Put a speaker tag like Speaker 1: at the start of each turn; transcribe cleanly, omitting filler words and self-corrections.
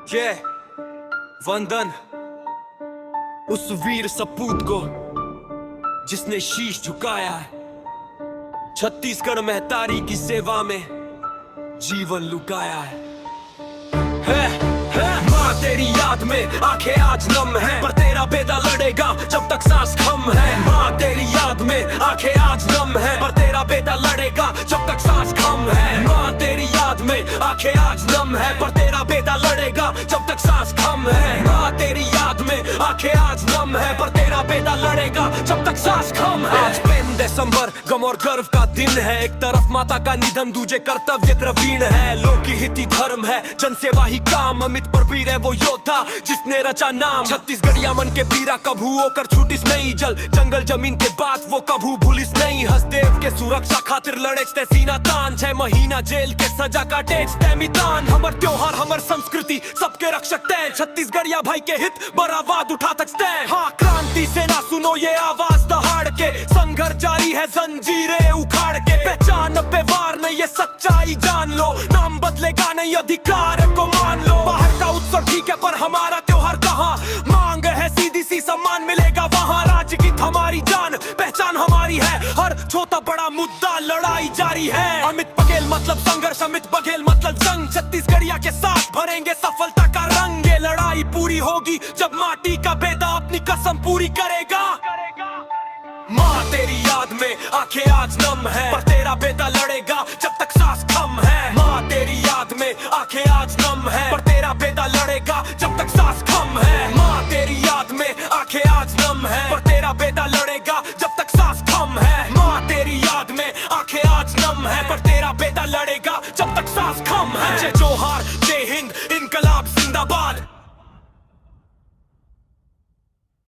Speaker 1: ये वंदन उस वीर सपूत को जिसने शीश झुकाया है, छत्तीसगढ़ में तारी की सेवा में जीवन लुकाया है। माँ तेरी याद में आंखें आज नम है, पर तेरा बेटा लड़ेगा जब तक सांस कम है। माँ तेरी याद में आंखें आज नम है, पर तेरा बेटा लड़ेगा जब तक सांस कम है। माँ तेरी याद में आंखें आज नम है, पर तेरा बेटा लड़ेगा जब तक सांस कम है। माँ तेरी याद में आंखें आज नम है, पर तेरा बेटा लड़ेगा जब तक सांस कम है। आज 5 दिसंबर गम और गर्व का दिन है, एक तरफ माता का निधन दूजे कर्तव्य द्रवीण है। लोक हित ही धर्म है, जनसेवा ही काम, अमित पर वीर है वो योद्धा जिसने रचा नाम। छत्तीसगढ़िया मन के पीरा कभू होकर छूटिस नहीं, जल जंगल जमीन के बात वो कभू भूलिस नहीं। हसदेव के सुरक्षा खातिर लड़े सीना तान, 6 महीना जेल के सजा काटे मैदान। हमर त्योहार हमर संस्कृति सबके रक्षक तैं, छत्तीसगढ़िया भाई के हित बड़ा आवाज उठा सकते हैं। हाँ क्रांति से ना सुनो ये आवाज दहाड़ के, संघर्ष जारी है जंजीरें उखाड़ के। पहचान पे वार नहीं ये सच्चाई जान लो, नाम बदलेगा नहीं अधिकार को मान लो। बाहर का उत्सव ठीक है पर हमारा त्योहार कहाँ, मांग है सीधी सी सम्मान मिलेगा वहाँ। राज्य की हमारी जान पहचान हमारी है, हर छोटा बड़ा मुद्दा लड़ाई जारी है। अमित बघेल मतलब संघर्ष, अमित बघेल मतलब जंग, छत्तीसगढ़िया के साथ भरेंगे सफलता का रंग। ये लड़ाई पूरी होगी जब माटी का बेटा अपनी कसम पूरी करेगा। माँ तेरी याद में आंखें आज नम है, पर तेरा बेटा लड़ेगा जब तक सांस कम है। माँ तेरी याद में आंखें आज नम है, पर तेरा बेटा लड़ेगा जब तक सांस कम है। माँ तेरी याद में आंखें आज नम है, पर तेरा बेटा लड़ेगा जब तक सांस कम है। माँ तेरी याद में आंखें आज नम है, पर